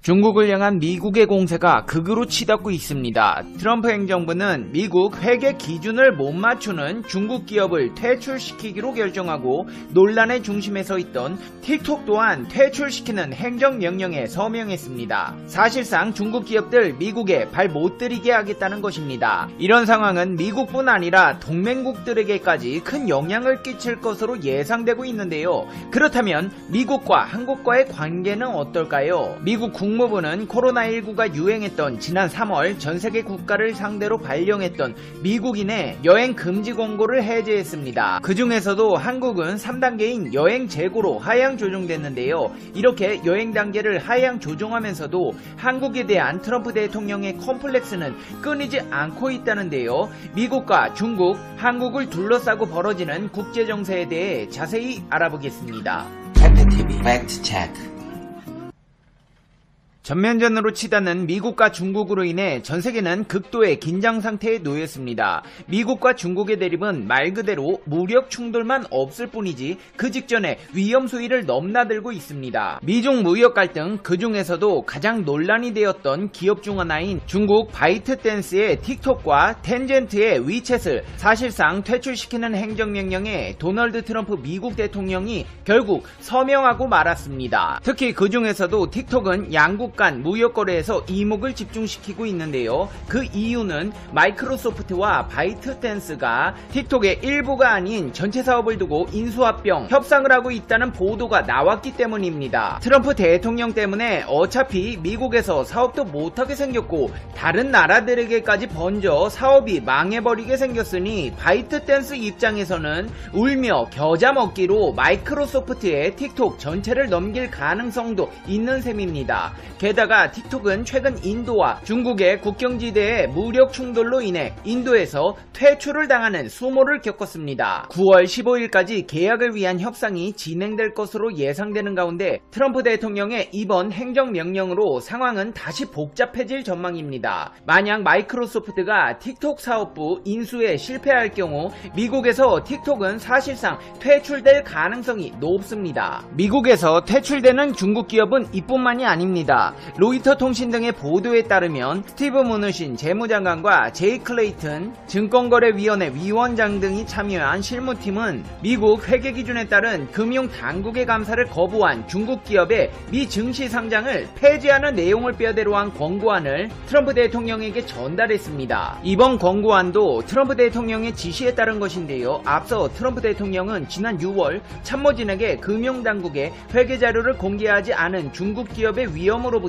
중국을 향한 미국의 공세가 극으로 치닫고 있습니다. 트럼프 행정부는 미국 회계 기준을 못 맞추는 중국 기업을 퇴출시키기로 결정하고 논란의 중심에 서 있던 틱톡 또한 퇴출시키는 행정명령에 서명했습니다. 사실상 중국 기업들 미국에 발 못 들이게 하겠다는 것입니다. 이런 상황은 미국뿐 아니라 동맹국들에게까지 큰 영향을 끼칠 것으로 예상되고 있는데요. 그렇다면 미국과 한국과의 관계는 어떨까요? 미국 국무부는 코로나19가 유행했던 지난 3월 전세계 국가를 상대로 발령했던 미국인의 여행 금지 권고를 해제했습니다. 그 중에서도 한국은 3단계인 여행 재고로 하향 조정됐는데요. 이렇게 여행 단계를 하향 조정하면서도 한국에 대한 트럼프 대통령의 컴플렉스는 끊이지 않고 있다는데요. 미국과 중국, 한국을 둘러싸고 벌어지는 국제정세에 대해 자세히 알아보겠습니다. 팩트TV 팩트체크. 전면전으로 치닫는 미국과 중국으로 인해 전세계는 극도의 긴장 상태에 놓였습니다. 미국과 중국의 대립은 말 그대로 무력 충돌만 없을 뿐이지 그 직전에 위험 수위를 넘나들고 있습니다. 미중 무역 갈등, 그 중에서도 가장 논란이 되었던 기업 중 하나인 중국 바이트댄스의 틱톡과 텐젠트의 위챗을 사실상 퇴출시키는 행정명령에 도널드 트럼프 미국 대통령이 결국 서명하고 말았습니다. 특히 그 중에서도 틱톡은 양국 간 무역거래에서 이목을 집중시키고 있는데요. 그 이유는 마이크로소프트와 바이트댄스가 틱톡의 일부가 아닌 전체 사업을 두고 인수합병 협상을 하고 있다는 보도가 나왔기 때문입니다. 트럼프 대통령 때문에 어차피 미국에서 사업도 못하게 생겼고 다른 나라들에게까지 번져 사업이 망해버리게 생겼으니 바이트댄스 입장에서는 울며 겨자 먹기로 마이크로소프트에 틱톡 전체를 넘길 가능성도 있는 셈입니다. 게다가 틱톡은 최근 인도와 중국의 국경지대의 무력 충돌로 인해 인도에서 퇴출을 당하는 수모를 겪었습니다. 9월 15일까지 계약을 위한 협상이 진행될 것으로 예상되는 가운데 트럼프 대통령의 이번 행정명령으로 상황은 다시 복잡해질 전망입니다. 만약 마이크로소프트가 틱톡 사업부 인수에 실패할 경우 미국에서 틱톡은 사실상 퇴출될 가능성이 높습니다. 미국에서 퇴출되는 중국 기업은 이뿐만이 아닙니다. 로이터 통신 등의 보도에 따르면 스티브 무누신 재무장관과 제이 클레이튼 증권거래위원회 위원장 등이 참여한 실무팀은 미국 회계 기준에 따른 금융당국의 감사를 거부한 중국 기업의 미증시 상장을 폐지하는 내용을 뼈대로 한 권고안을 트럼프 대통령에게 전달했습니다. 이번 권고안도 트럼프 대통령의 지시에 따른 것인데요. 앞서 트럼프 대통령은 지난 6월 참모진에게 금융당국의 회계 자료를 공개하지 않은 중국 기업의 위험으로부터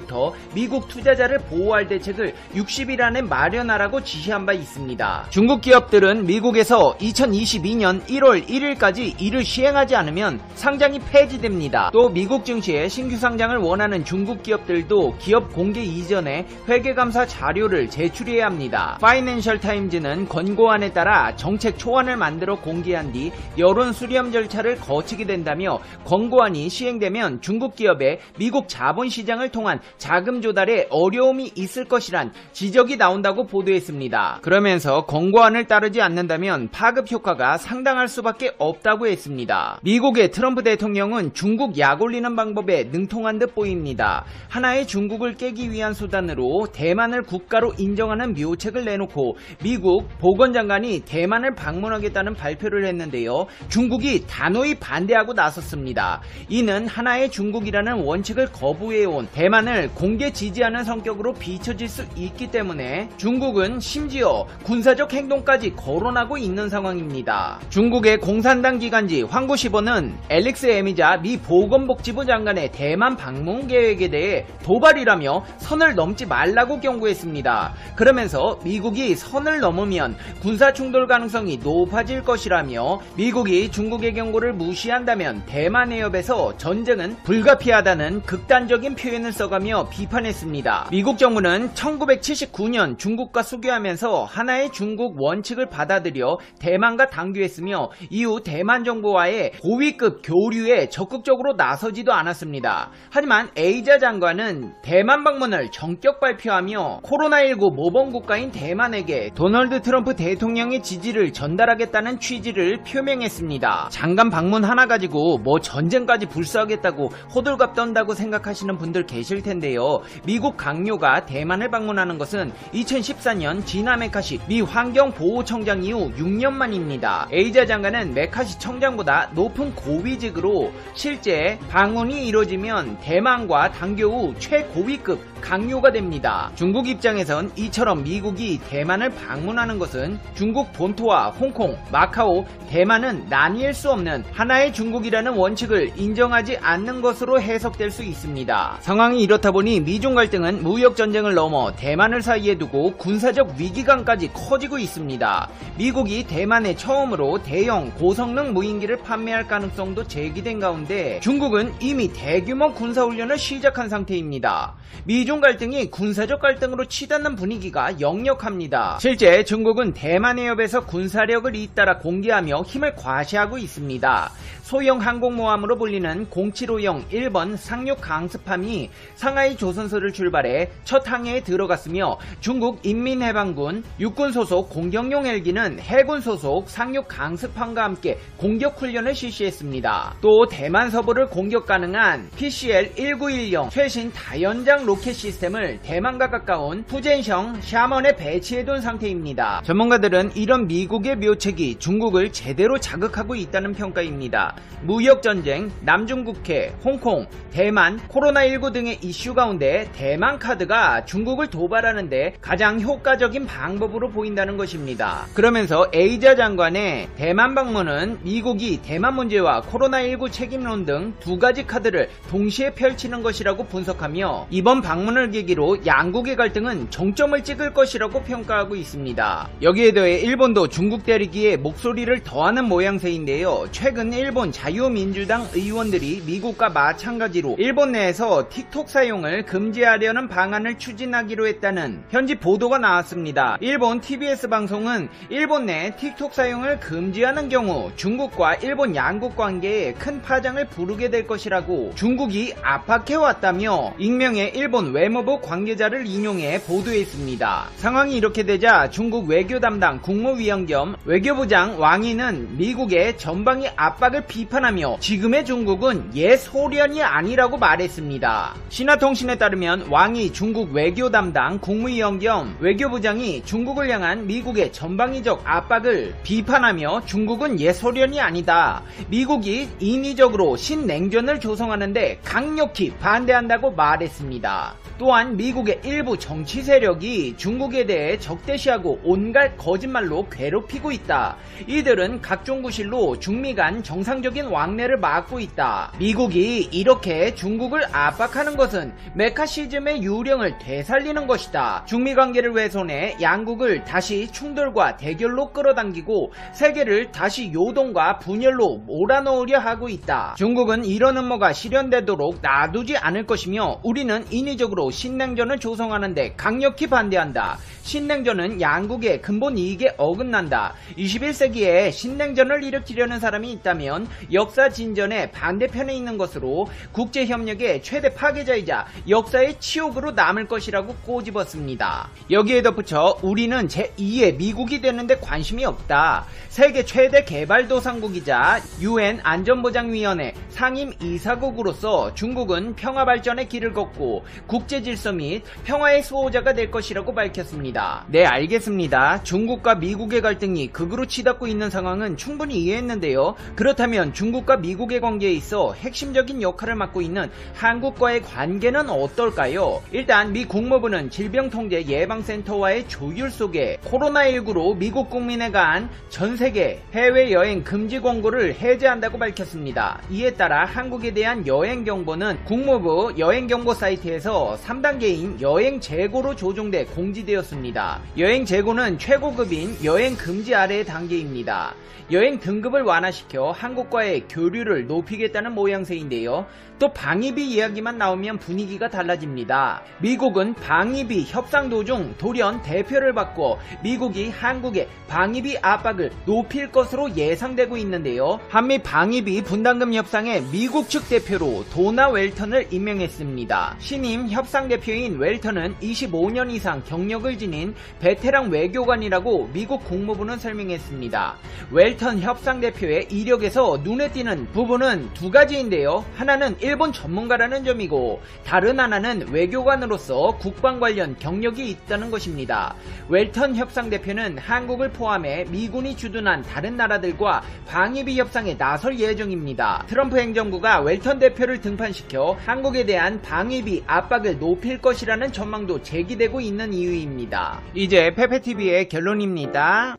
미국 투자자를 보호할 대책을 60일 안에 마련하라고 지시한 바 있습니다. 중국 기업들은 미국에서 2022년 1월 1일까지 이를 시행하지 않으면 상장이 폐지됩니다. 또 미국 증시에 신규 상장을 원하는 중국 기업들도 기업 공개 이전에 회계감사 자료를 제출해야 합니다. 파이낸셜 타임즈는 권고안에 따라 정책 초안을 만들어 공개한 뒤 여론 수렴 절차를 거치게 된다며 권고안이 시행되면 중국 기업의 미국 자본시장을 통한 자금 조달에 어려움이 있을 것이란 지적이 나온다고 보도했습니다. 그러면서 권고안을 따르지 않는다면 파급 효과가 상당할 수밖에 없다고 했습니다. 미국의 트럼프 대통령은 중국 약 올리는 방법에 능통한 듯 보입니다. 하나의 중국을 깨기 위한 수단으로 대만을 국가로 인정하는 묘책을 내놓고 미국 보건장관이 대만을 방문하겠다는 발표를 했는데요. 중국이 단호히 반대하고 나섰습니다. 이는 하나의 중국이라는 원칙을 거부해온 대만을 공개 지지하는 성격으로 비춰질 수 있기 때문에 중국은 심지어 군사적 행동까지 거론하고 있는 상황입니다. 중국의 공산당 기관지 황구시보는 앨릭스 에미자 미 보건복지부 장관의 대만 방문 계획에 대해 도발이라며 선을 넘지 말라고 경고했습니다. 그러면서 미국이 선을 넘으면 군사 충돌 가능성이 높아질 것이라며 미국이 중국의 경고를 무시한다면 대만 해협에서 전쟁은 불가피하다는 극단적인 표현을 써가며 비판했습니다. 미국 정부는 1979년 중국과 수교하면서 하나의 중국 원칙을 받아들여 대만과 당교했으며 이후 대만 정부와의 고위급 교류에 적극적으로 나서지도 않았습니다. 하지만 에이자 장관은 대만 방문을 전격 발표하며 코로나19 모범 국가인 대만에게 도널드 트럼프 대통령의 지지를 전달하겠다는 취지를 표명했습니다. 장관 방문 하나 가지고 뭐 전쟁까지 불사하겠다고 호들갑 떤다고 생각하시는 분들 계실 텐데요. 미국 강요가 대만을 방문하는 것은 2014년 지나 메카시 미 환경보호청장 이후 6년 만입니다. 에이자 장관은 메카시 청장보다 높은 고위직으로 실제 방문이 이루어지면 대만과 당교 후 최고위급 강요가 됩니다. 중국 입장에선 이처럼 미국이 대만을 방문하는 것은 중국 본토와 홍콩, 마카오, 대만은 나뉠 수 없는 하나의 중국이라는 원칙을 인정하지 않는 것으로 해석될 수 있습니다. 상황이 이렇다 보니 미중 갈등은 무역 전쟁을 넘어 대만을 사이에 두고 군사적 위기감까지 커지고 있습니다. 미국이 대만에 처음으로 대형 고성능 무인기를 판매할 가능성도 제기된 가운데 중국은 이미 대규모 군사훈련을 시작한 상태입니다. 미중 갈등이 군사적 갈등으로 치닫는 분위기가 역력합니다. 실제 중국은 대만 해협에서 군사력을 잇따라 공개하며 힘을 과시하고 있습니다. 소형 항공모함으로 불리는 075형 1번 상륙 강습함이 상하이 조선소를 출발해 첫 항해에 들어갔으며 중국 인민해방군 육군 소속 공격용 헬기는 해군 소속 상륙 강습함과 함께 공격 훈련을 실시했습니다. 또 대만 서부를 공격 가능한 PCL-1910 최신 다연장 로켓 시스템을 대만과 가까운 푸젠성 샤먼에 배치해둔 상태입니다. 전문가들은 이런 미국의 묘책이 중국을 제대로 자극하고 있다는 평가입니다. 무역전쟁, 남중국해, 홍콩, 대만, 코로나19 등의 이슈 가운데 대만 카드가 중국을 도발하는데 가장 효과적인 방법으로 보인다는 것입니다. 그러면서 에이자 장관의 대만 방문은 미국이 대만 문제와 코로나19 책임론 등 두 가지 카드를 동시에 펼치는 것이라고 분석하며 이번 방문을 계기로 양국의 갈등은 정점을 찍을 것이라고 평가하고 있습니다. 여기에 더해 일본도 중국 때리기에 목소리를 더하는 모양새인데요. 최근 일본 자유민주당 의원들이 미국과 마찬가지로 일본 내에서 틱톡 사용을 금지하려는 방안을 추진하기로 했다는 현지 보도가 나왔습니다. 일본 TBS 방송은 일본 내 틱톡 사용을 금지하는 경우 중국과 일본 양국 관계에 큰 파장을 부르게 될 것이라고 중국이 압박해왔다며 익명의 일본 외무부 관계자를 인용해 보도했습니다. 상황이 이렇게 되자 중국 외교 담당 국무위원 겸 외교부장 왕이는 미국의 전방위 압박을 비판하며 지금의 중국은 옛 소련이 아니라고 말했습니다. 신화통신에 따르면 왕이 중국 외교 담당 국무위원 겸 외교부장이 중국을 향한 미국의 전방위적 압박을 비판하며 중국은 옛 소련이 아니다. 미국이 인위적으로 신냉전을 조성하는데 강력히 반대한다고 말했습니다. 또한 미국의 일부 정치 세력이 중국에 대해 적대시하고 온갖 거짓말로 괴롭히고 있다. 이들은 각종 구실로 중미 간 정상적인 왕래를 막고 있다. 미국이 이렇게 중국을 압박하는 것은 메카시즘의 유령을 되살리는 것이다. 중미 관계를 훼손해 양국을 다시 충돌과 대결로 끌어당기고 세계를 다시 요동과 분열로 몰아넣으려 하고 있다. 중국은 이런 음모가 실현되도록 놔두지 않을 것이며 우리는 인위적으로 신냉전을 조성하는데 강력히 반대한다. 신냉전은 양국의 근본 이익에 어긋난다. 21세기에 신냉전을 일으키려는 사람이 있다면 역사 진전의 반대편에 있는 것으로 국제협력의 최대 파괴자이자 역사의 치욕으로 남을 것이라고 꼬집었습니다. 여기에 덧붙여 우리는 제2의 미국이 되는데 관심이 없다. 세계 최대 개발도상국이자 UN 안전보장위원회 상임 이사국으로서 중국은 평화발전의 길을 걷고 국제질서 및 평화의 수호자가 될 것이라고 밝혔습니다. 네, 알겠습니다. 중국과 미국의 갈등이 극으로 치닫고 있는 상황은 충분히 이해했는데요. 그렇다면 중국과 미국의 관계에 있어 핵심적인 역할을 맡고 있는 한국과의 관계는 어떨까요? 일단 미 국무부는 질병통제예방센터와의 조율 속에 코로나19로 미국 국민에 가한 전세계 해외여행 금지 권고를 해제한다고 밝혔습니다. 이에 따라 한국에 대한 여행 경보는 국무부 여행경보 사이트에서 3단계인 여행 재고로 조정돼 공지되었습니다. 여행 재고는 최고급인 여행 금지 아래의 단계입니다. 여행 등급을 완화시켜 한국과의 교류를 높이겠다는 모양새인데요. 또 방위비 이야기만 나오면 분위기가 달라집니다. 미국은 방위비 협상 도중 돌연 대표를 바꿔 미국이 한국의 방위비 압박을 높일 것으로 예상되고 있는데요. 한미 방위비 분담금 협상에 미국 측 대표로 도나 웰턴을 임명했습니다. 신임 협상 대표인 웰턴은 25년 이상 경력을 지닌 베테랑 외교관이라고 미국 국무부는 설명했습니다. 웰턴 협상 대표의 이력에서 눈에 띄는 부분은 두 가지인데요. 하나는 일본 전문가라는 점이고 다른 하나는 외교관으로서 국방 관련 경력이 있다는 것입니다. 웰턴 협상 대표는 한국을 포함해 미군이 주둔한 다른 나라들과 방위비 협상에 나설 예정입니다. 트럼프 행정부가 웰턴 대표를 등판시켜 한국에 대한 방위비 압박을 높일 것이라는 전망도 제기되고 있는 이유입니다. 이제 페페TV의 결론입니다.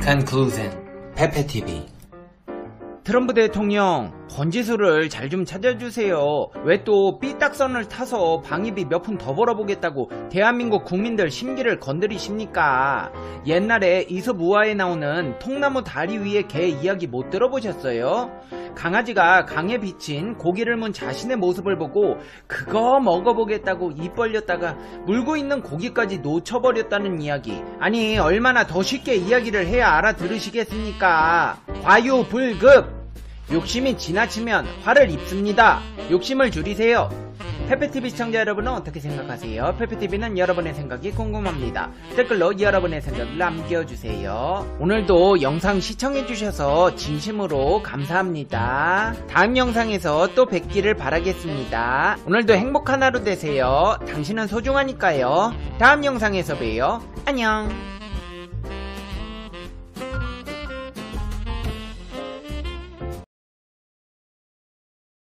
Conclusion. 페페TV. 트럼프 대통령, 번지수를 잘 좀 찾아주세요. 왜 또 삐딱선을 타서 방위비 몇 푼 더 벌어보겠다고 대한민국 국민들 심기를 건드리십니까? 옛날에 이솝우화에 나오는 통나무 다리 위의 개 이야기 못 들어보셨어요? 강아지가 강에 비친 고기를 문 자신의 모습을 보고 그거 먹어보겠다고 입 벌렸다가 물고 있는 고기까지 놓쳐버렸다는 이야기. 아니, 얼마나 더 쉽게 이야기를 해야 알아들으시겠습니까? 과유불급! 욕심이 지나치면 화를 입습니다. 욕심을 줄이세요. 페페TV 시청자 여러분은 어떻게 생각하세요? 페페TV는 여러분의 생각이 궁금합니다. 댓글로 여러분의 생각을 남겨주세요. 오늘도 영상 시청해주셔서 진심으로 감사합니다. 다음 영상에서 또 뵙기를 바라겠습니다. 오늘도 행복한 하루 되세요. 당신은 소중하니까요. 다음 영상에서 봬요. 안녕.